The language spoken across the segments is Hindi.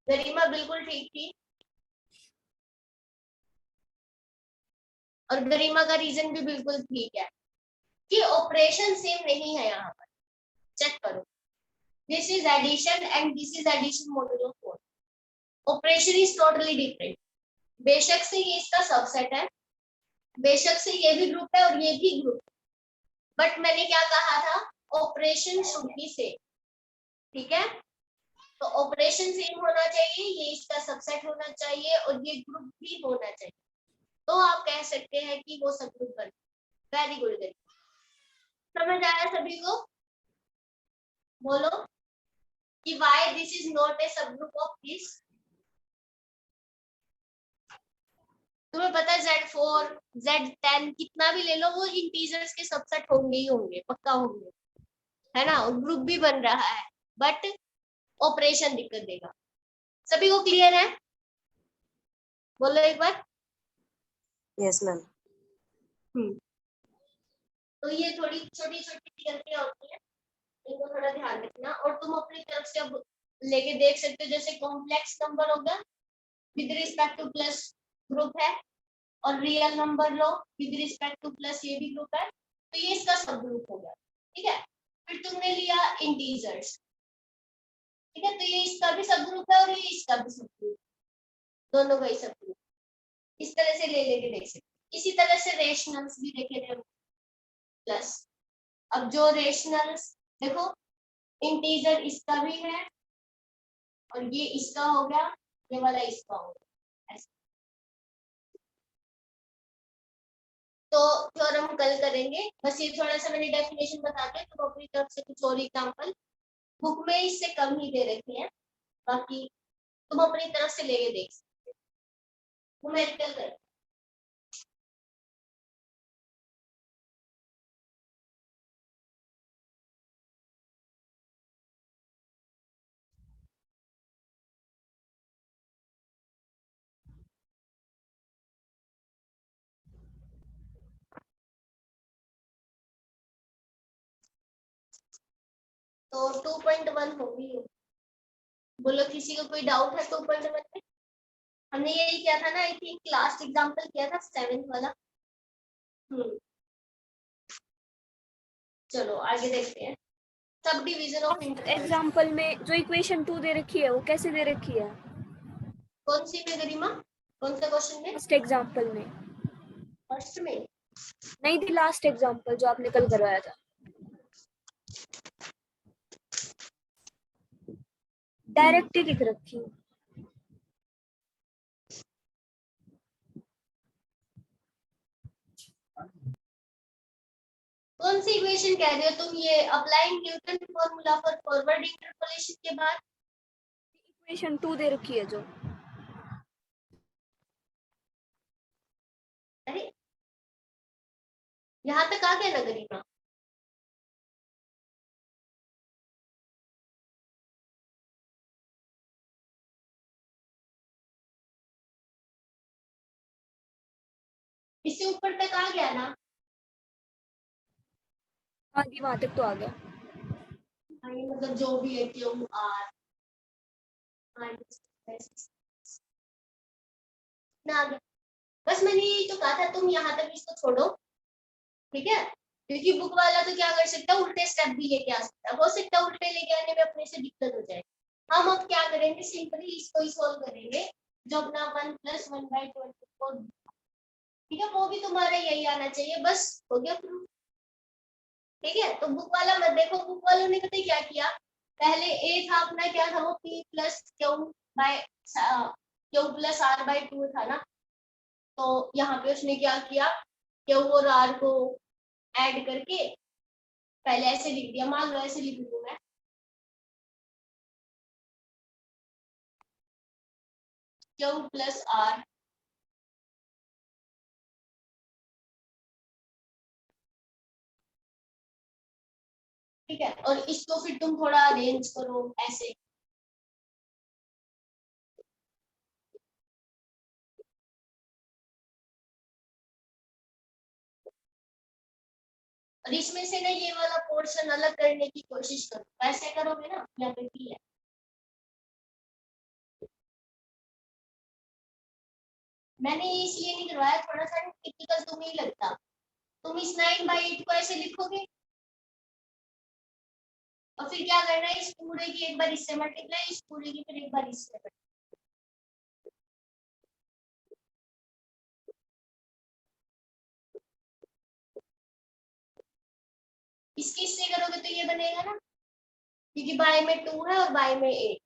गरिमा बिल्कुल ठीक थी, और गरिमा का रीजन भी बिल्कुल ठीक है कि ऑपरेशन सेम नहीं है। यहाँ पर चेक करो, this is addition and this is addition modulo 4, operation is totally different. बेशक से ये इसका सबसेट है, बेशक से ये भी ग्रुप है और ये भी ग्रुप, बट मैंने क्या कहा था, ऑपरेशन शुड बी सेम, ठीक है। तो ऑपरेशन सेम होना चाहिए, ये इसका सबसेट होना चाहिए और ये ग्रुप भी होना चाहिए, तो आप कह सकते हैं कि वो सब ग्रुप बन। वेरी गुड, समझ आया सभी को? बोलो कि why this is not a सब ग्रुप ऑफ दिस। तुम्हें पता है Z4 Z10 कितना भी ले लो, वो इंटीजर्स के सबसेट होंगे ही होंगे, पक्का होंगे, है ना, और ग्रुप भी बन रहा है, बट ऑपरेशन दिक्कत देगा। सभी को क्लियर है? बोलो एक बार। Yes ma'am. तो ये थोड़ी छोटी छोटी गलतियां होती हैं, इनको थोड़ा ध्यान रखना, और तुम अपनी तरफ से अब लेके देख सकते हो, जैसे कॉम्प्लेक्स नंबर होगा with respect two plus group है, और real number low with respect two plus, ये भी ग्रुप है, तो ये इसका सब ग्रुप हो गया, ठीक है। फिर तुमने लिया इंटीजर्स, ठीक है, तो ये इसका भी सब ग्रुप है और ये इसका भी सब ग्रुप, दोनों का ही सब ग्रुप, इस तरह से ले लेके देख सकते। इसी तरह से रेशनल्स भी देखे थे प्लस। अब जो रेशनल्स देखो, इंटीजर इसका भी है और ये इसका हो गया, ये वाला इसका हो गया, ऐसे। तो थ्योरम कल करेंगे, बस ये थोड़ा सा मैंने डेफिनेशन बता के, तो अपनी तरफ से कुछ और एग्जांपल बुक में इससे कम ही दे रखे हैं, बाकी तुम अपनी तरफ से लेके देख सकते हो। न्यूमेरिकल कर, तो 2.1 होगी। बोलो किसी को कोई डाउट है 2.1 में? हमने यही किया था ना, आई थिंक लास्ट एग्जांपल किया था 7th वाला। चलो आगे देखते हैं, sub division of interval. Example में जो इक्वेशन 2 दे रखी है वो कैसे दे रखी है? कौन सी में गरिमा, कौन से क्वेश्चन में? फर्स्ट एग्जांपल में फर्स्ट में? नहीं थी, लास्ट एग्जांपल जो आपने कल करवाया था, डायरेक्ट ही लिख रखी है। कौन सी इक्वेशन कह रहे हो तुम? ये applying Newton formula for forward interpolation के बाद इक्वेशन 2 दे रखी है जो, अरे यहाँ तक आ गया ना गरिमा? इससे ऊपर तक आ गया ना? आगे वहां तक तो आ गया। मतलब जो भी है क्यू आर ना, बस मैंने ये तो कहा था, तुम यहाँ तक इसको छोड़ो, ठीक है, क्योंकि बुक वाला तो क्या कर सकता है, उल्टे स्टेप भी लेके आ सकता है, हो सकता है उल्टे लेके आने में अपने से दिक्कत हो जाए। हम अब क्या करेंगे, सिंपली इसको ही सोल्व करेंगे, जो अपना 1 + 1/24, ठीक है, वो भी तुम्हारा यही आना चाहिए, बस हो गया प्रूफ, ठीक है। तो बुक वाला मत देखो, बुक वालों ने पता क्या किया, पहले ए था अपना, क्या था वो, P + Q + R/2 था ना, तो यहाँ पे उसने क्या किया, Q और R को ऐड करके पहले ऐसे लिख दिया, मान लो ऐसे लिख दूं मैं, Q + R, ठीक है, और इसको फिर तुम थोड़ा अरेंज करो ऐसे, और इसमें से ना ये वाला पोर्शन अलग करने की कोशिश करो, ऐसे करोगे ना, यहाँ पे P है, मैंने ये इसलिए नहीं करवाया, थोड़ा सा टिपिकल तुम्हें ही लगता। तुम इस 9/8 को ऐसे लिखोगे और फिर क्या करना है, इस पूरे की एक बार इससे मल्टीप्लाई, इस पूरे की फिर एक बार इससे multiply। इसकी इससे करोगे तो ये बनेगा ना, क्योंकि बाय में 2 है और बाय में 8।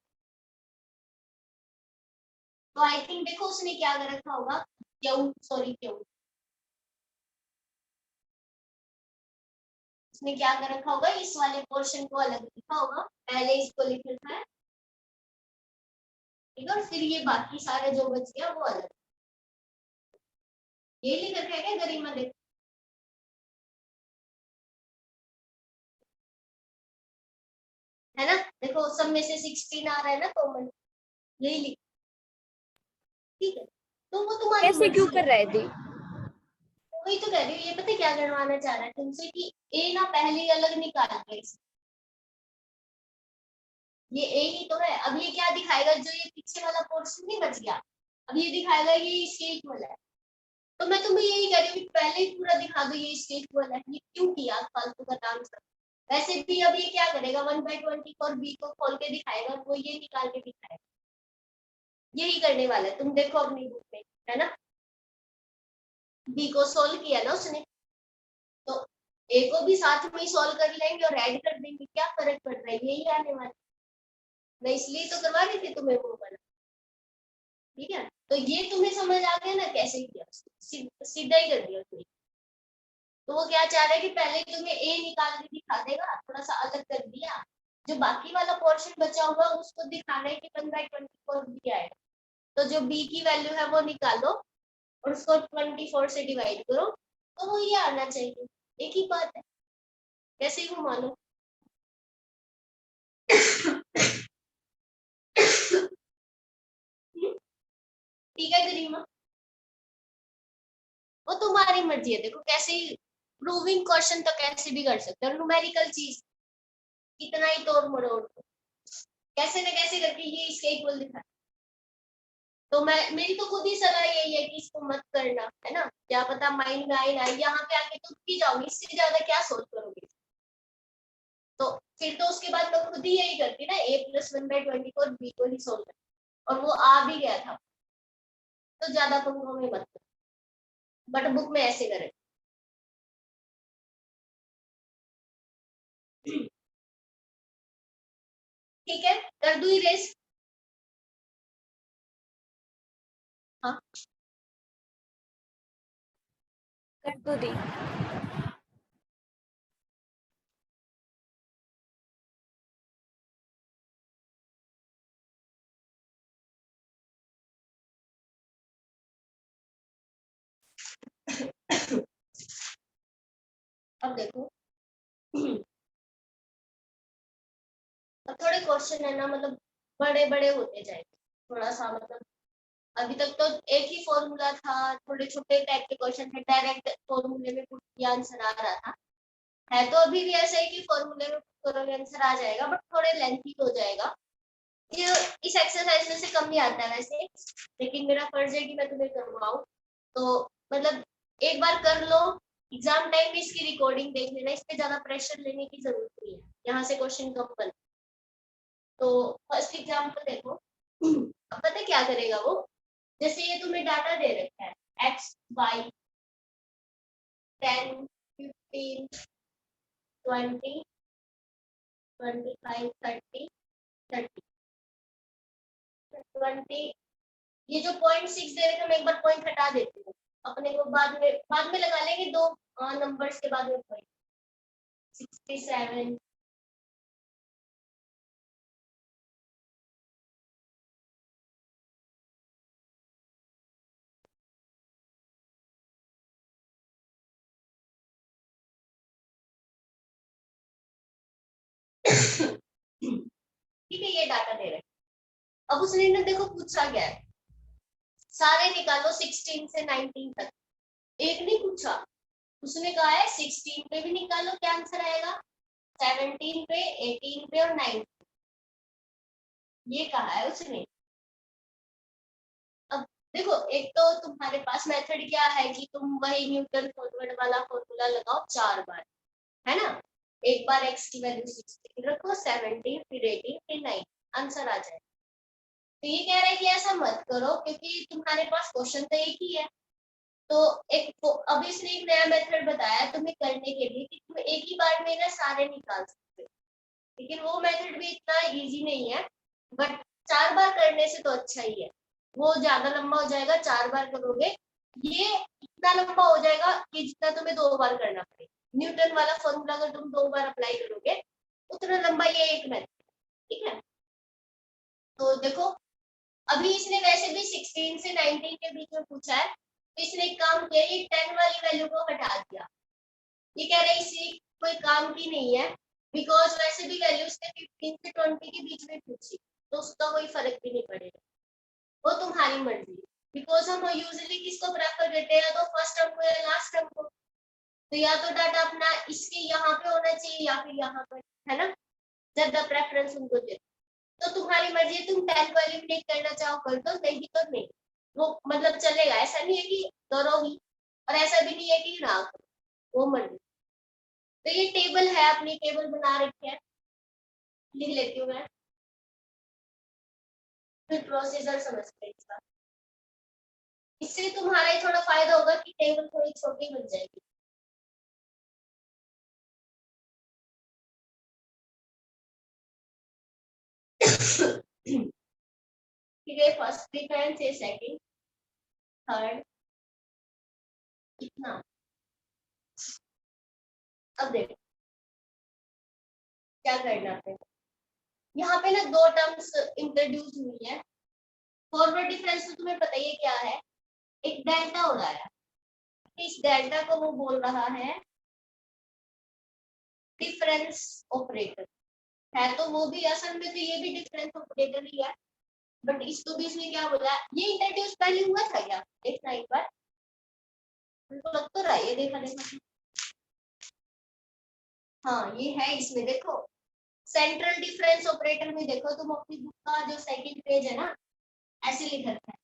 तो आई थिंक देखो उसने क्या कर रखा होगा, क्यों, सॉरी क्यों, उसने क्या कर रखा होगा, इस वाले पोर्शन को अलग लिखा होगा, पहले इसको लिख रखा है, ठीक है, और फिर ये बाकी सारे जो बच गया वो अलग, ये लिख रखा है क्या गरिमा, देखो है ना, देखो सब में से 16 आ रहा है ना कॉमन, यही लिख, ठीक है, तो वो तुम्हारी कैसे क्यों मर्जी कर है। रहे थे? वही तो कह रही हूँ, ये पता है क्या करवाना चाह रहा है तुमसे, कि ए ना पहले ही अलग निकाल के, ये ए ही तो है, अब ये क्या दिखाएगा, जो ये पीछे वाला पोर्शन नहीं बच गया, अब ये दिखाएगा ये इसके इक्वल है। तो मैं तुम्हें यही कह रही हूँ कि पहले ही पूरा दिखा दो ये इसके इक्वल है, ये क्यों किया फालतू का काम सब। वैसे भी अब ये क्या करेगा, 1/20 और बी को खोल के दिखाएगा, वो ये निकाल के दिखाएगा, यही करने वाला है, तुम देखो अपनी बुक में, है ना, बी को सोल्व किया ना उसने, तो ए को भी साथ में ही सोल्व कर लेंगे और ऐड कर देंगे, क्या फर्क पड़ रहा है, यही आने वाला। मैं इसलिए तो करवा रही थी तुम्हें वो वाला, ठीक है, तो ये तुम्हें समझ आ गया ना कैसे किया, सीधा ही कर दिया उसने। तो वो क्या चाह रहा है कि पहले तुम्हें ए निकाल के दिखा देगा, थोड़ा सा अलग कर दिया, जो बाकी वाला पोर्शन बचा हुआ उसको दिखाना है कि 1/24 भी आएगा, तो जो बी की वैल्यू है वो निकालो और उसको 24 से डिवाइड करो, तो वो ये आना चाहिए, एक ही बात है, कैसे ही घुमा लो। ठीक है गरिमा, वो तुम्हारी मर्जी है, देखो कैसे ही प्रूविंग क्वेश्चन तो कैसे भी कर सकते हो, न्यूमेरिकल चीज इतना ही तोड़ मरोड़ दो, कैसे न कैसे करके ये इसके इक्वल दिखा। तो मैं, मेरी तो खुद ही सलाह यही है कि इसको मत करना, है ना, क्या पता माइंड में आए ना, यहाँ पे आके तुम की जाओगी, इससे ज्यादा क्या सोच करोगे। तो फिर तो उसके बाद मैं खुद ही यही करती ना, a+1/24 बी को ही सोल्व कर, और वो आ भी गया था, तो ज्यादा पंगों में मत, बट बुक में ऐसे करें। ठीक है, कर दू इरेज। हाँ कर तो दी। अब देखो, अब थोड़े क्वेश्चन है ना, मतलब बड़े बड़े होते जाएंगे, थोड़ा सा मतलब, अभी तक तो एक ही फॉर्मूला था, थोड़े छोटे टाइप के क्वेश्चन थे, डायरेक्ट फॉर्मूले में पुट किया आंसर आ रहा था, है तो अभी भी ऐसा ही कि फॉर्मूले में पुट करोगे आंसर आ जाएगा, बट थोड़े लेंथी हो जाएगा, ये इस एक्सरसाइज में से कम ही आता है वैसे, लेकिन मेरा फर्ज है कि मैं तुम्हें करवाऊं, तो मतलब एक बार कर लो, एग्जाम टाइम में इसकी रिकॉर्डिंग देख लेना, इस पे ज्यादा प्रेशर लेने की जरूरत नहीं है, यहाँ से क्वेश्चन कम बन। तो फर्स्ट एग्जाम्पल देखो, अब पता है क्या करेगा वो, जैसे ये तुम्हें डाटा दे रखा है, एक्स वाई 10 15 20 25 30 30 20, ये जो 0.6 दे रखे, मैं एक बार पॉइंट हटा देती हूँ, अपने को बाद में लगा लेंगे, दो नंबर्स के बाद में पॉइंट, 67 ठीक है, ये डाटा दे रहे। अब उसने ना देखो पूछा गया है, सारे निकालो 16 से 19 तक, एक नहीं पूछा, उसने कहा है 16 पे भी निकालो, क्या आंसर आएगा, 17 पे, 18 पे और 19, ये कहा है उसने। अब देखो एक तो तुम्हारे पास मेथड क्या है कि तुम वही न्यूटन फॉरवर्ड वाला फॉर्मूला लगाओ 4 बार, है ना। एक बार x की वैल्यू 16 रखो, 17 फिर 18 फिर 9, आंसर आ जाए। तो ये कह रहा है कि ऐसा मत करो क्योंकि तुम्हारे पास क्वेश्चन तो एक ही है। तो अभी इसने एक नया मेथड बताया तुम्हें करने के लिए कि तुम एक ही बार में ना सारे निकाल सकते हो, लेकिन वो मेथड भी इतना इजी नहीं है। बट 4 बार करने से तो अच्छा ही है, वो ज्यादा लंबा हो जाएगा 4 बार करोगे, ये इतना लंबा हो जाएगा कि जितना तुम्हें 2 बार करना पड़ेगा। न्यूटन वाला फॉर्मूला अगर तुम 2 बार अप्लाई करोगे उतना लंबा ये एक मेथड, ठीक है। तो देखो अभी इसने वैसे भी 16 से 19 के बीच में पूछा है, तो इसने एक काम किया, ये 10 वाली वैल्यू को हटा दिया। ये कह रहे हैं इसी कोई काम की नहीं है, बिकॉज वैसे भी वैल्यू उसने 15 से 20 के बीच में पूछी, तो उसका कोई फर्क भी नहीं पड़ेगा, वो तुम्हारी मर्जी। बिकॉज हम यूजुअली किसको प्रेफर करते हैं, तो फर्स्ट टर्म को या लास्ट टर्म को। तो या तो डाटा अपना इसके यहाँ पे होना चाहिए या फिर यहाँ पर, है ना, ज्यादा प्रेफरेंस उनको दे। तो तुम्हारी मर्जी है, तुम 10 को एलिमिनेट करना चाहो कर दो, नहीं तो नहीं, वो मतलब चलेगा। ऐसा नहीं है कि करो ही, और ऐसा भी नहीं है कि ना करो, वो मर्जी। तो ये टेबल है, अपनी टेबल बना रखी है, लिख लेती हूँ मैं, फिर प्रोसीजर समझते हैं इसका। इससे तुम्हारा ही थोड़ा फायदा होगा कि टेबल थोड़ी छोटी बन जाएगी। ठीक है, फर्स्ट डिफरेंस है, सेकंड, थर्ड, इतना। अब देखो क्या करना है, यहाँ पे ना 2 टर्म्स इंट्रोड्यूस हुई है। फॉरवर्ड डिफरेंस तो तुम्हें पता ही है क्या है, एक डेल्टा हो रहा है, इस डेल्टा को वो बोल रहा है डिफरेंस ऑपरेटर। है तो वो भी असल में, तो ये भी डिफरेंस ऑपरेटर ही है, बट इसको भी इसने क्या बोला, ये इंट्रोड्यूस पहले हुआ था क्या, देखना एक बार, उनको लग तो रहा है, ये देखा देखा। हाँ ये है इसमें, देखो सेंट्रल डिफरेंस ऑपरेटर में देखो तुम अपनी बुक का जो सेकंड पेज है ना, ऐसे लिख रखा है।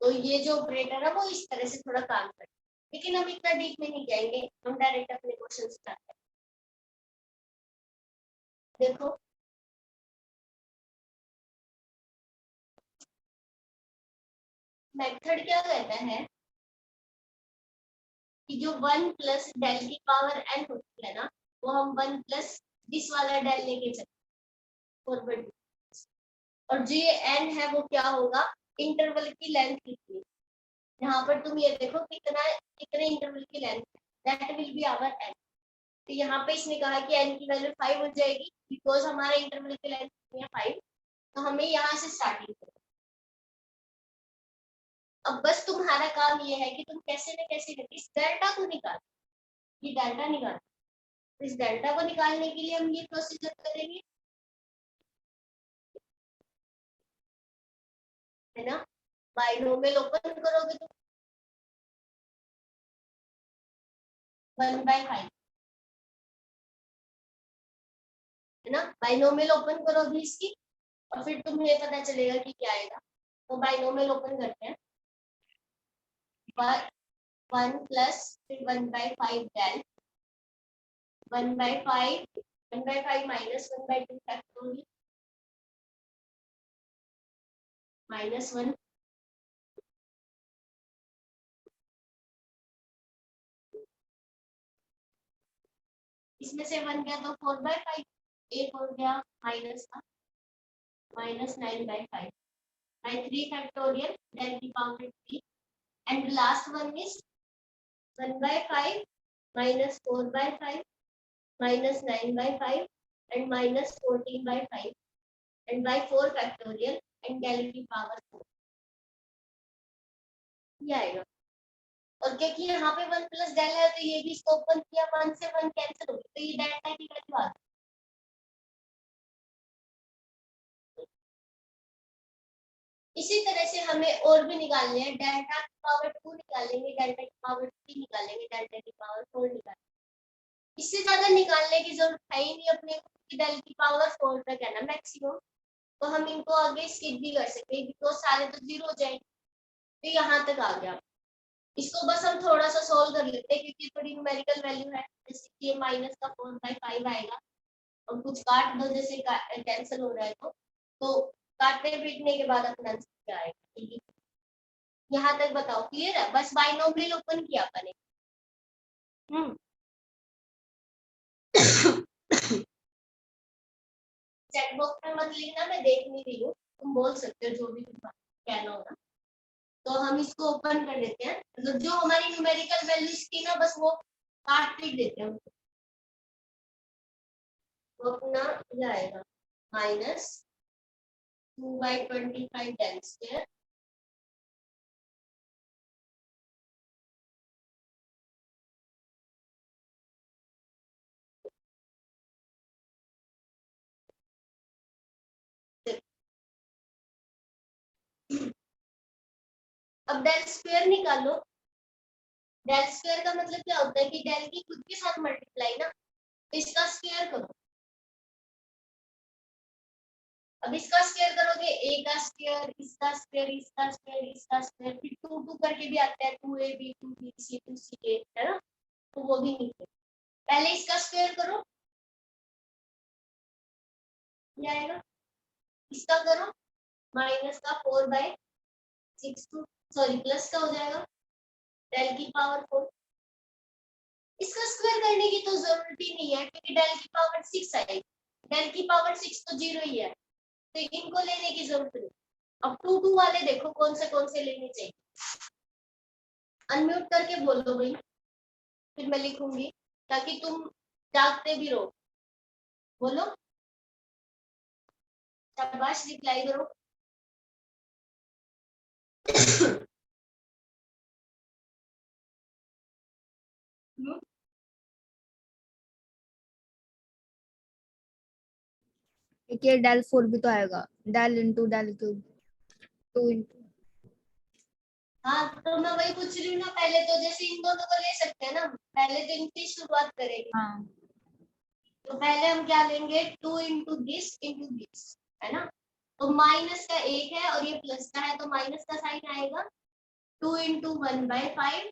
तो ये जो ऑपरेटर है वो इस तरह से थोड़ा काम करता है, लेकिन हम इतना डीप में नहीं जाएंगे, हम डायरेक्ट अपने क्वेश्चन स्टार्ट करें। देखो मेथड क्या कहता है कि जो 1 प्लस डेल की पावर n होती है ना, वो हम 1 प्लस दिस वाला डेल लेके चलते फॉरवर्ड। और जो ये n है वो क्या होगा, इंटरवल की लेंथ कितनी, यहाँ पर तुम ये देखो कितना, कितने इंटरवल की length, that will be our n। तो यहाँ पे इसने कहा कि n की वैल्यू 5 हो जाएगी, बिकॉज हमारे इंटरवल की लेंथ कितनी है 5। तो हमें यहाँ से स्टार्टिंग करो। अब बस तुम्हारा काम ये है कि तुम कैसे न कैसे करके इस डेल्टा को निकालो, ये डेल्टा निकालो। तो इस डेल्टा को निकालने के लिए हम ये प्रोसीजर करेंगे, है ना। बाइनोमियल ओपन करोगे तो 1/5, है ना। बाइनोमियल ओपन करो अभी इसकी, और फिर तुम्हें पता चलेगा कि क्या आएगा। तो बाइनोमियल ओपन करते हैं, 1 प्लस फिर 1/5 डेल, 1/5, 1/5 माइनस 1/2 फैक्टोरियल, -1, इसमें से 1 गया तो 4/5, एक हो गया माइनस का, -9/5 by 3 factorial then the power 3, and the last one is 1/5 minus 4/5 minus 9/5 and minus 14/5 and by 4 factorial and del की power 4, ये आएगा। और क्योंकि यहाँ पे 1 प्लस डेल है तो ये भी इसको ओपन किया, 1 से 1 कैंसिल हो गया, तो ये डेल्टा की वैल्यू आ गई। इसी तरह से हमें और भी निकालने हैं, डेल्टा की पावर 2 निकालेंगे, डेल्टा की पावर 3 निकालेंगे, डेल्टा की पावर 4 निकालेंगे। इससे ज्यादा निकालने की जरूरत है ही नहीं अपने को, कि डेल की पावर 4 तक है ना मैक्सिमम। तो हम इनको आगे स्किप भी कर सकते हैं बिकॉज सारे तो 0 हो जाएंगे। तो यहाँ तक आ गया। इसको बस हम थोड़ा सा सोल्व कर लेते हैं क्योंकि थोड़ी न्यूमेरिकल वैल्यू है, जैसे कि ये माइनस का 4/5 आएगा और कुछ काट दो जैसे कैंसिल हो रहा है तो काटने पीटने के बाद अपना आंसर क्या आएगा। ठीक है, यहाँ तक बताओ क्लियर है? बस बाइनोमियल ओपन किया अपने। चैट बॉक्स में मत लिखना, मैं देख नहीं रही हूँ, तुम बोल सकते हो जो भी कहना होगा। तो हम इसको ओपन कर देते हैं, मतलब जो हमारी न्यूमेरिकल वैल्यूज थी ना बस वो काट पीट देते हैं। तो अपना ये आएगा -2/25 डेल स्क्वायर अब डेल स्क्वायर निकालो। डेल स्क्वायर का मतलब क्या होता है कि डेल की खुद के साथ मल्टीप्लाई ना, तो इसका स्क्वायर करो। अब इसका स्क्वायर करोगे, a का स्क्वायर, इसका स्क्वायर, इसका स्क्वायर, इसका स्क्वायर, फिर 2 2 करके भी आता है, 2ab 2bc 2ca है ना, तो वो भी निकले। पहले इसका स्क्वायर करो, ये आएगा। इसका करो माइनस का 4/6 सॉरी प्लस का हो जाएगा डेल की पावर 4। इसका स्क्वायर करने की तो जरूरत ही नहीं है क्योंकि डेल की पावर 6 आएगी। डेल की पावर 6 तो 0 ही है, तो इनको लेने की जरूरत नहीं। अब 2 2 वाले देखो कौन से लेने चाहिए। अनम्यूट करके बोलो भाई, फिर मैं लिखूंगी ताकि तुम जागते भी रहो। बोलो, शाबाश, रिप्लाई करो। देखिए डेल 4 भी तो आएगा, del into del cube 2 into. हाँ तो मैं वही पूछ रही हूँ ना, पहले तो जैसे इन दोनों को ले सकते हैं ना, पहले तो इनकी शुरुआत करेंगे। हाँ तो पहले हम क्या लेंगे, 2 इंटू दिस है ना। तो माइनस का 1 है और ये प्लस का है, तो माइनस का साइन आएगा। 2 इंटू 1/5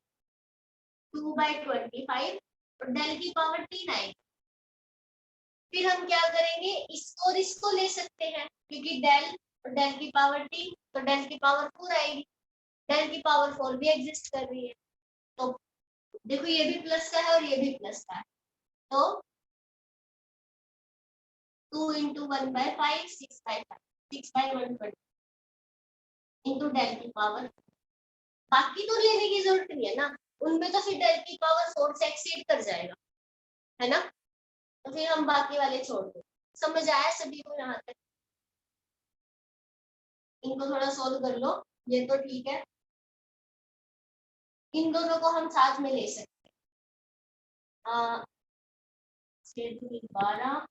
2/25 और डेल की पावर 3 आएगी। फिर हम क्या करेंगे, इसको और इसको ले सकते हैं क्योंकि डेल और डेल की पावर 3 तो डेल की पावर 4 आएगी। डेल की पावर 4 भी एग्जिस्ट कर रही है, तो देखो ये भी प्लस का है और ये भी प्लस का है। तो 2 इंटू 1/5 6/5 6/120 इंटू डेल की पावर। बाकी तो लेने की जरूरत नहीं है ना, उनमें तो फिर डेल की पावर 4 से एक्सीड कर जाएगा, है ना। तो फिर हम बाकी वाले छोड़ दो। समझ आया सभी को यहाँ तक? इनको थोड़ा सोल्व कर लो, ये तो ठीक है। इन दोनों को हम साथ में ले सकते हैं। 12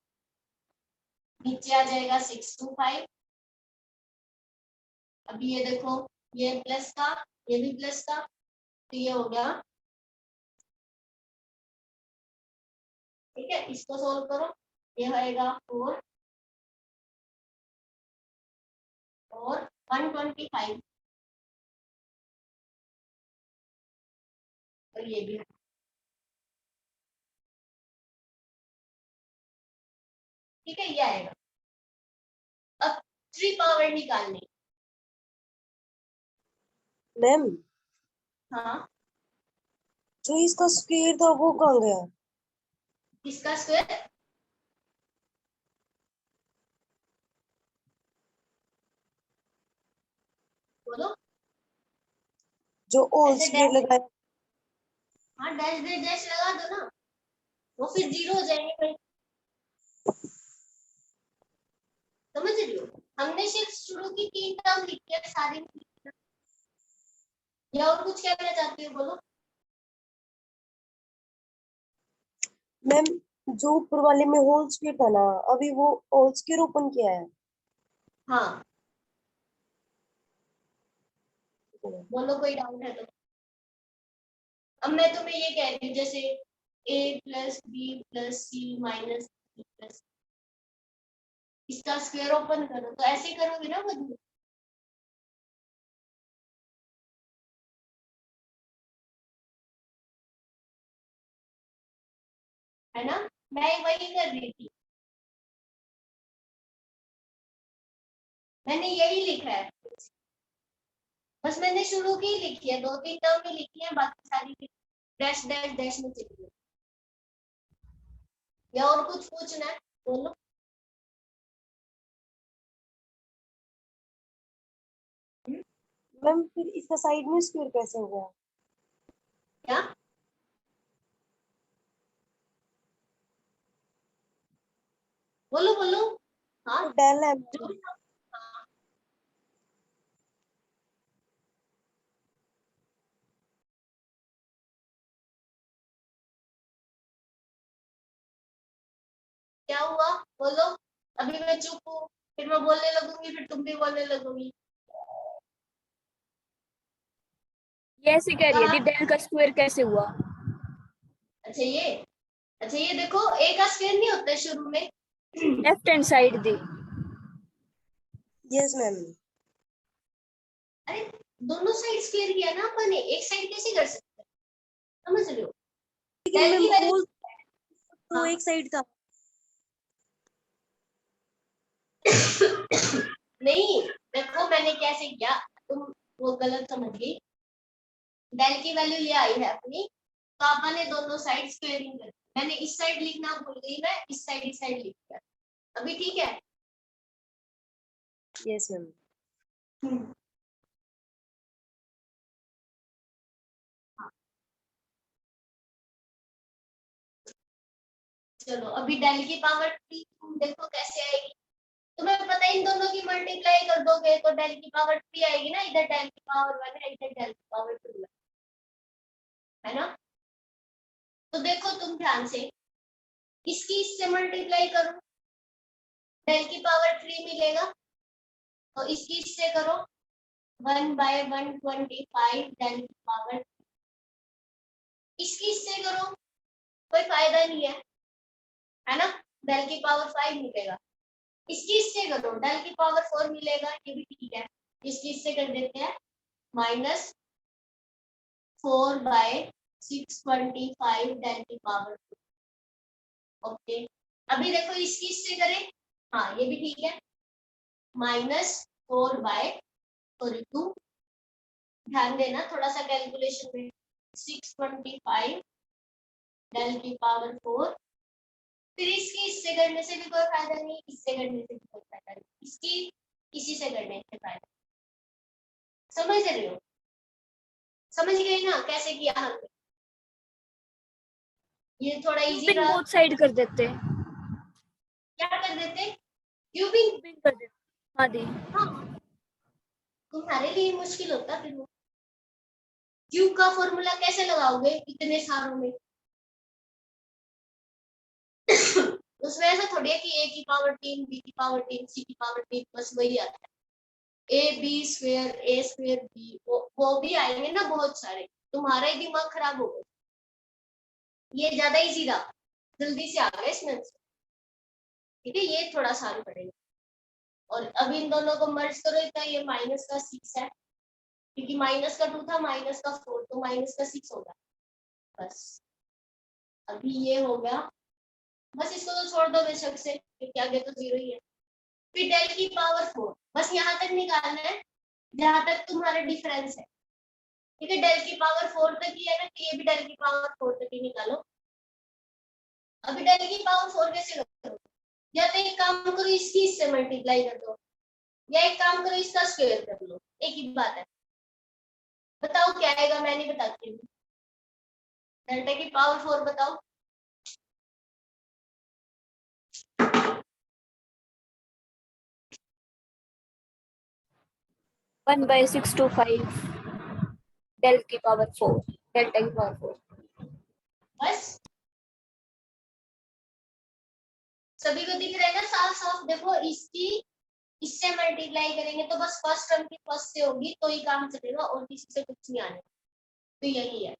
नीचे आ जाएगा 625। अभी ये देखो, ये प्लस का, ये भी प्लस का, तो ये हो गया। ठीक है, इसको सोल्व करो, ये होएगा 4 और 125 और ये भी। ठीक है, ये आएगा। अब 3 पावर निकालनी। मैम हाँ, जो इसका स्क्वायर था वो कहाँ गया? इसका स्क्वायर बोलो। जो होल ऐसे स्क्वायर डैश, लगाया। हाँ डैश डैश डैश लगा दो ना, वो फिर 0 हो जाएंगे भाई। समझ रही हो? हमने सिर्फ शुरू की 3 टर्म लिखी है, सारी नहीं लिखी है। या और कुछ कहना चाहती हो, बोलो। मैम जो ऊपर वाले में होल स्क्वायर था ना, अभी वो होल स्क्वायर ओपन किया है। हाँ बोलो, कोई डाउट है तो। अब मैं तुम्हें ये कह रही हूँ, जैसे ए प्लस बी प्लस सी माइनस बी प्लस, इसका स्क्वायर ओपन करो, तो ऐसे करोगे ना बदलू, है ना। मैं वही कर रही थी, मैंने यही लिखा है, बस मैंने शुरू की लिखी है, 2-3 टर्म ही लिखी है, बाकी सारी डैश डैश डैश में चली गई। या और कुछ पूछना है बोलो। मैम फिर इसका साइड में स्क्वायर कैसे हो गया? क्या बोलो बोलो। हाँ तो डेल है जो, मैम। हाँ, क्या हुआ बोलो। अभी मैं चुप हूँ, फिर मैं बोलने लगूंगी, फिर तुम भी बोलने लगोगी। ये ऐसे कह रही है कहा, दी डेल का स्क्वायर कैसे हुआ? अच्छा ये, अच्छा ये देखो, ए का स्क्वायर नहीं होता है शुरू में। लेफ्ट हैंड साइड दी। Yes ma'am. अरे दोनों साइड स्क्वायर किया ना अपन ने, एक साइड कैसे कर सकते हैं, समझ रहे हो। लेकिन डेल मैम की वैल्यू, होल तो हाँ एक साइड था। नहीं, देखो मैंने कैसे किया, तुम वो गलत समझ गई। डेल की वैल्यू ये आई है अपनी, तो अपन ने दोनों साइड स्क्वायरिंग कर, मैंने इस साइड लिखना भूल गई, मैं इस साइड लिख दिया, अभी ठीक है। Yes ma'am. हाँ, चलो अभी डेल की पावर थ्री तुम देखो कैसे आएगी। तुम्हें पता है इन दोनों की मल्टीप्लाई कर दोगे तो डेल की पावर थ्री आएगी ना, इधर डेल की पावर वन है, इधर डेल की पावर टू है ना। तो देखो तुम ध्यान से, इसकी इससे मल्टीप्लाई करो, डेल की पावर थ्री मिलेगा, तो इसकी इससे करो, 1/125 डेल की पावर, इसकी इससे करो, कोई फायदा नहीं है ना, डेल की पावर 5 मिलेगा। इसकी इससे करो, डेल की पावर 4 मिलेगा, ये भी ठीक है। इसकी इससे कर देते हैं, -4/625 डेल की पावर, ओके। अभी देखो इसकी इससे करें, हाँ ये भी ठीक है, -4/2, ध्यान देना थोड़ा सा कैलकुलेशन में, 625 डेल की पावर 4, फिर इसकी इससे करने से भी कोई फायदा नहीं, इससे करने से भी कोई फायदा नहीं, इसकी इसी से करने से फायदा, समझ रहे हो, समझ गए ना कैसे किया हमने, ये थोड़ा इजी क्यूबिंग रहा। बोथ साइड कर देते। क्या कर देते, क्यूबिंग, क्यूबिंग कर देते। हाँ दी। हाँ तुम्हारे लिए मुश्किल होता फिर वो, क्यूब का फॉर्मूला कैसे लगाओगे इतने सारों में। उसमें ऐसा थोड़ी है कि ए की पावर 3 बी की पावर 3 सी की पावर 3, बस वही आता है, A B square A square B, वो भी आएंगे ना बहुत सारे, तुम्हारा ही दिमाग खराब होगा। ये ज्यादा इजी रहा, जल्दी से आ गए इसमें, ठीक है, ये थोड़ा आसान पड़ेगा। और अब इन दोनों को मर्ज करो, तो ये -6 है, क्योंकि माइनस का 2 था, -4, तो -6 होगा, बस अभी ये हो गया। बस इसको तो छोड़ दो बेशक से, क्योंकि आगे तो 0 ही है। फिर डेल की पावर 4, बस यहाँ तक निकालना है जहां तक तुम्हारा डिफरेंस है, ठीक है, डेल की पावर 4 तक ही है ना, तो ये भी डेल की पावर 4 तक ही निकालो। अभी डेल की पावर 4 कैसे करो, या तो एक काम करो इसकी इससे मल्टीप्लाई कर दो, या एक काम करो इसका स्क्वायर कर लो, एक ही बात है। बताओ क्या आएगा, मैं नहीं बताती हूँ, डेल्टा की पावर 4 बताओ। 1/625 डेल की पावर 4, डेल्टा की पावर 4। बस सभी को दिख रहा है ना साफ साफ, देखो इसकी इससे मल्टीप्लाई करेंगे तो बस फर्स्ट टर्म की फर्स्ट से होगी तो ही काम चलेगा, और किसी से कुछ नहीं आने, तो यही है।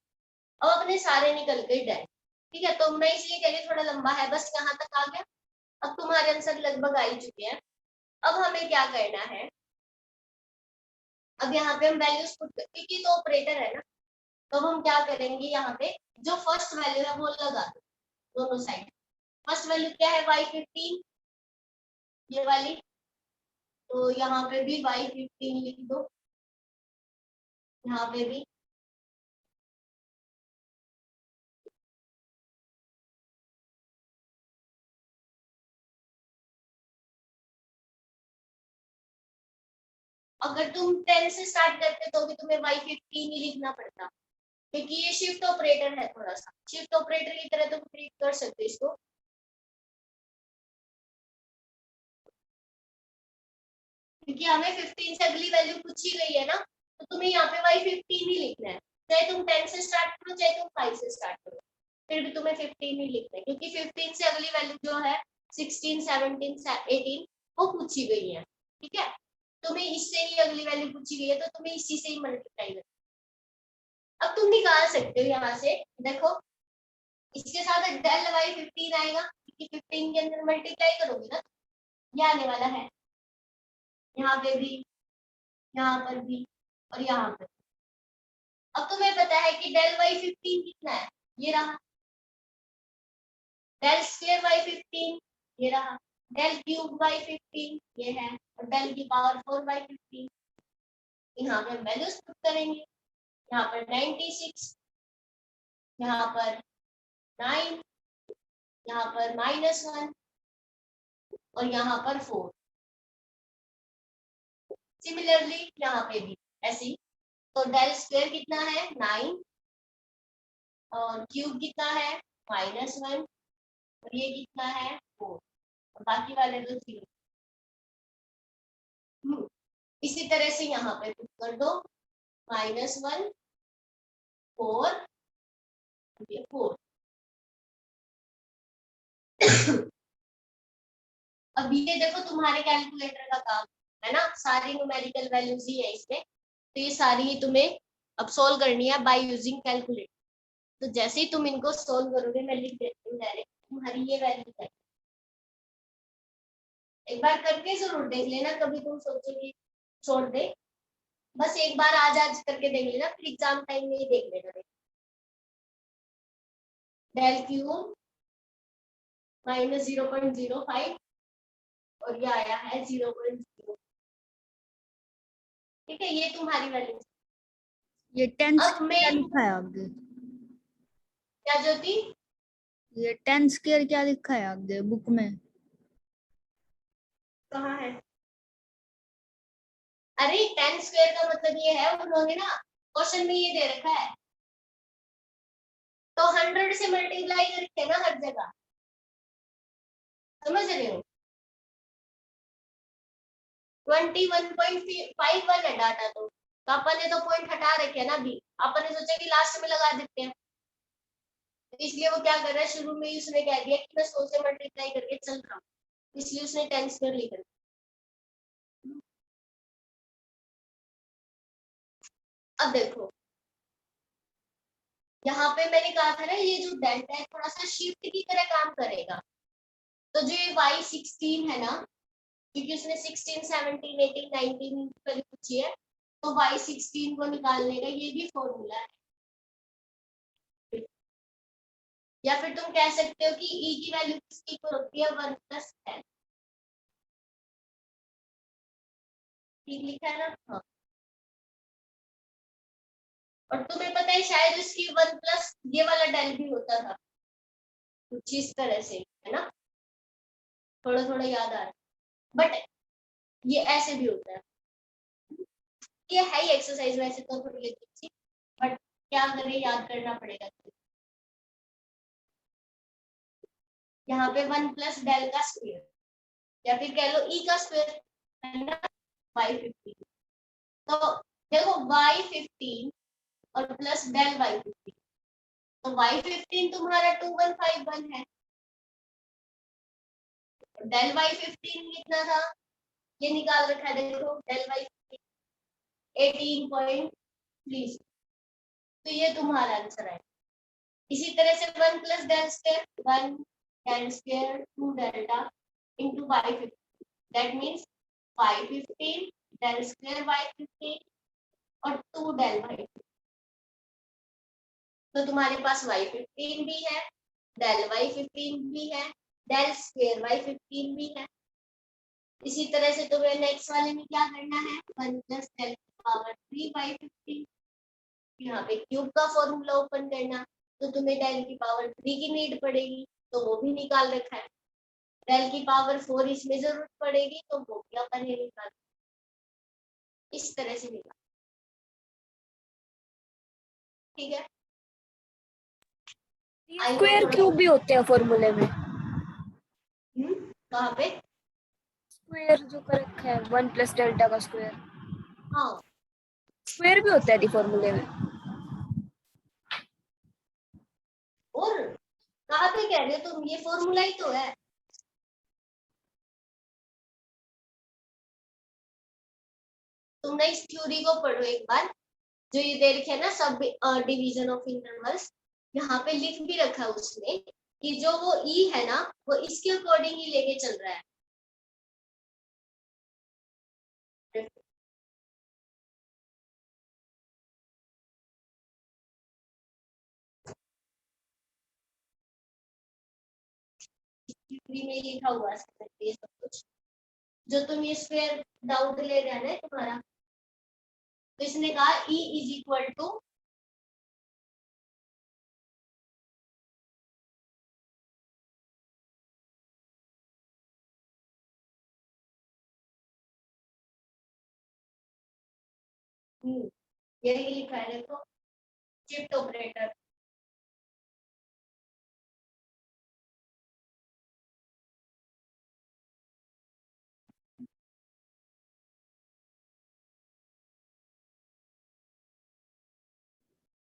अब अपने सारे निकल गए डेल, ठीक है, तो मैं इसलिए कह रही हूँ थोड़ा लंबा है, बस यहाँ तक आ गया। अब तुम्हारे आंसर लगभग आ ही चुके हैं। अब हमें क्या करना है, अब यहाँ पे हम वैल्यूज पुट कर, क्योंकि तो ऑपरेटर है ना, तो अब हम क्या करेंगे, यहाँ पे जो फर्स्ट वैल्यू है वो लगा दो दोनों साइड। फर्स्ट वैल्यू क्या है, y15, ये वाली, तो यहाँ पे भी y15 लिख दो, यहाँ पे भी। अगर तुम 10 से स्टार्ट करते तो भी तुम्हें y15 ही लिखना पड़ता, क्योंकि ये शिफ्ट ऑपरेटर है, थोड़ा सा शिफ्ट ऑपरेटर की तरह तुम ट्रीट कर सकते हो इसको। क्योंकि हमें 15 से अगली वैल्यू पूछी गई है ना, तो तुम्हें यहाँ पे y15 ही लिखना है, चाहे तुम 10 से स्टार्ट करो चाहे तुम 5 से स्टार्ट करो, फिर भी तुम्हें 15 ही लिखना है, क्योंकि 15 से अगली वैल्यू जो है 16, 17, 18 वो पूछी गई है। ठीक है, तुम्हें इससे ही अगली वैल्यू पूछी गई है, तो तुम्हें इसी से ही मल्टीप्लाई करना। अब तुम निकाल सकते हो यहाँ से, देखो इसके साथ डेल y15 आएगा, क्योंकि 15 के अंदर मल्टीप्लाई करोगे ना, ये आने वाला है, यहाँ पे भी, यहाँ पर भी और यहाँ पर। अब तुम्हें पता है कि डेल y15 कितना है, ये रहा, डेल स्क्वायर y15 ये रहा, डेल क्यूब y15 ये है, और डेल की पावर 4 y15। यहाँ पे वैल्यूज पुट करेंगे, यहाँ पर 96, यहाँ पर 9, यहाँ पर -1 और यहाँ पर 4। सिमिलरली यहाँ पे भी ऐसे ही, तो डेल स्क्वायर कितना है 9 और क्यूब कितना है -1 और ये कितना है 4, और बाकी वाले तो 0। इसी तरह से यहाँ पे पुट कर दो -1 4 ये 4। अब ये देखो तुम्हारे कैलकुलेटर का काम है ना, सारी न्यूमेरिकल वैल्यूज ही है इसमें, तो ये सारी ही तुम्हें अब सोल्व करनी है बाय यूजिंग कैलकुलेटर। तो जैसे ही तुम इनको सोल्व करोगे, मैं लिख देती हूँ डायरेक्ट, तुम्हारी ये वैल्यू है, एक बार करके जरूर देख लेना, कभी तुम सोचो कि छोड़ दे, बस एक बार आज आज करके देख लेना, फिर एग्जाम टाइम में ही देख लेना। डेल क्यूब -0.05 और ये आया है 0.0। ठीक है, ये तुम्हारी वैल्यू। ये 10 अब स्क्वायर मैं क्या लिखा है आगे? क्या ज्योति, ये 10 स्क्वायर क्या लिखा है आगे बुक में? कहाँ है? अरे 10 स्क्वायर का मतलब ये है, उन्होंने ना क्वेश्चन में ये दे रखा है, तो 100 से मल्टीप्लाई करके ना हर जगह, समझ रहे हो? 21.51 है डाटा, तो अपन ने तो पॉइंट हटा रखे ना, अभी अपन ने सोचा कि लास्ट में लगा देते हैं, तो इसलिए वो क्या कर रहा है, शुरू में ही उसने कह दिया कि मैं 100 से मल्टीप्लाई करके चल रहा हूँ, इसलिए उसने 10 स्क्वायर लिख रखा। अब देखो यहाँ पे मैंने कहा था ना, ये जो डेल्टा है थोड़ा सा शिफ्ट की तरह काम करेगा, तो जो ये y16 है ना, क्योंकि उसने 16, 17, 18, 19 वैल्यू पूछी है, तो y16 को निकालने का ये भी फॉर्मूला है। या फिर तुम कह सकते हो कि e की वैल्यू किसकी इक्वल होती है 1 + 10, ठीक लिखा है ना? हाँ, और तुम्हें पता है शायद इसकी 1 प्लस ये वाला डेल भी होता था कुछ इस तरह से, है ना? थोड़ा थोड़ा याद आ रहा है, बट ये ऐसे भी होता है। ये है ही एक्सरसाइज वैसे तो थोड़ी अच्छी, बट क्या करें, याद करना पड़ेगा। यहाँ पे 1 प्लस डेल का स्क्वायर, या फिर कह लो e का स्क्वायर, है ना, y15। तो देखो y15 और प्लस डेल y15, तो y15 तुम्हारा 2151 है, डेल y15 कितना था, ये निकाल रखा है, देखो डेल y15 18.3, तो ये तुम्हारा आंसर है। इसी तरह से 1 plus del square 1 del square 2 delta into y 15 that means y 15 del square y 15 और 2 डेल वाई। तो तुम्हारे पास वाई 15 भी है, डेल वाई 15 भी है, डेल स्क्वायर वाई 15 भी है। इसी तरह से तुम्हें नेक्स्ट वाले में क्या करना है 1 प्लस डेल पावर 3 वाई 15। यहाँ पे क्यूब का फॉर्मूला ओपन करना, तो तुम्हें डेल की पावर 3 की नीड पड़ेगी, तो वो भी निकाल रखा है। डेल की पावर 4 इसमें जरूरत पड़ेगी, तो वो भी अपन ने निकाल। इस तरह से निकाल, ठीक है। स्क्वायर क्यूब भी होते हैं फॉर्मूले में। कहाँ पे? स्क्वायर जो कर रखा है 1 प्लस डेल्टा का स्क्वायर, हाँ स्क्वायर भी होता है फॉर्मूले में। और कहाँ पे कह रहे हो तुम? ये फॉर्मूला ही तो है। तुम ना इस थ्योरी को पढ़ो एक बार, जो ये दे रखे है ना सब डिवीजन ऑफ इंटरवल्स, यहाँ पे लिख भी रखा है उसने कि जो वो ई है ना वो इसके अकॉर्डिंग ही लेके चल रहा है। थ्योरी में लिखा हुआ है ये सब कुछ। जो तुम ये स्क्वायर डाउट ले रहे हैं ना तुम्हारा, तो इसने कहा ई इज इक्वल टू यही लिखा है देखो, shift operator.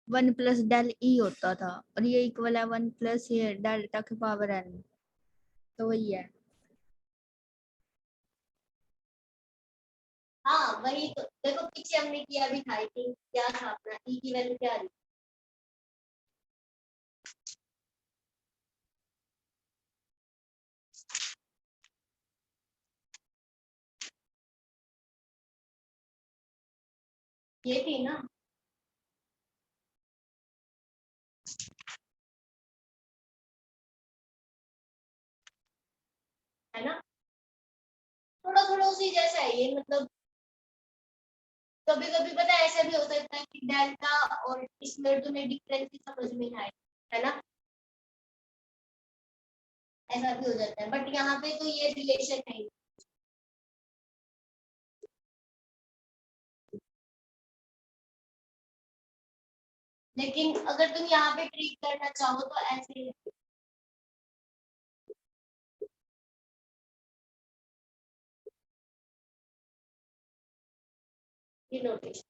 One plus del E होता था और ये इक्वल है 1 प्लस ये डेल्टा की पावर n, तो वही है। हाँ वही तो देखो, पीछे हमने किया भी था, क्या था अपना ई की वैल्यू क्या थी। ये थी ना, है ना। थोड़ा थोड़ा उसी जैसा है ये, मतलब कभी कभी पता है ऐसा भी हो सकता है कि डेल्टा और इसमें तुम्हें डिफरेंस समझ में आए, है ना। ऐसा भी हो जाता है, बट यहाँ पे तो ये रिलेशन है। लेकिन अगर तुम यहाँ पे ट्रीट करना चाहो तो ऐसे ही, ये नोटेशन।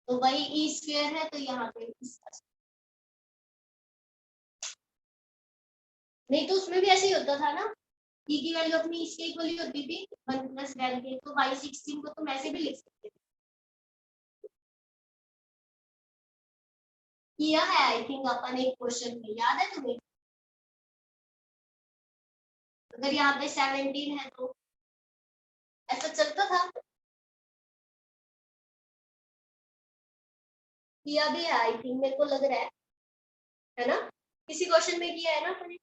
तो वही ई स्क्वायर है, तो यहाँ पे इसका नहीं, तो उसमें भी ऐसे ही होता था ना, ई की वैल्यू अपनी इसके इक्वल ही होती थी 1 प्लस डेल के, तो वाई 16 को तुम ऐसे भी लिख सकते थे। किया है आई थिंक अपन एक क्वेश्चन में, याद है तुम्हें? अगर यहाँ पे 17 है तो ऐसा चलता था। किया भी है आई थिंक, मेरे को लग रहा है ना। किसी क्वेश्चन में किया है ना अपने।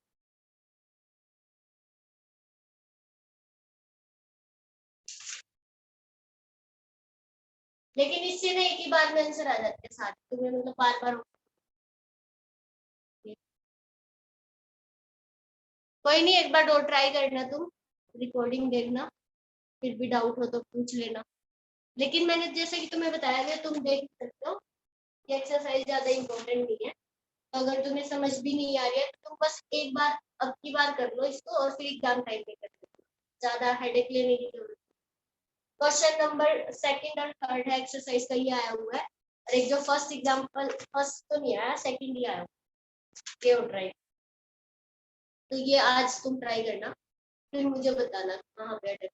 लेकिन इससे ना एक ही बार में आंसर आ जाते हैं सारे, तुम्हें मतलब बार बार। कोई नहीं, एक बार और ट्राई करना, तुम रिकॉर्डिंग देखना, फिर भी डाउट हो तो पूछ लेना। लेकिन मैंने जैसे कि तुम्हें बताया गया, तुम देख सकते हो, ये एक्सरसाइज ज्यादा इम्पोर्टेंट नहीं है। तो अगर तुम्हें समझ भी नहीं आ रही है तो तुम बस एक बार अब की बार कर लो इसको, और फिर एग्जाम टाइम पे कर लो, ज्यादा हेडेक लेने की जरूरत। क्वेश्चन नंबर सेकंड और थर्ड है एक्सरसाइज का, ये आया हुआ है। और एक जो फर्स्ट एग्जाम्पल, फर्स्ट तो नहीं आया, सेकंड ही आया हुआ, ये ट्राई। तो ये आज तुम ट्राई करना, फिर मुझे बताना कहाँ पे अटक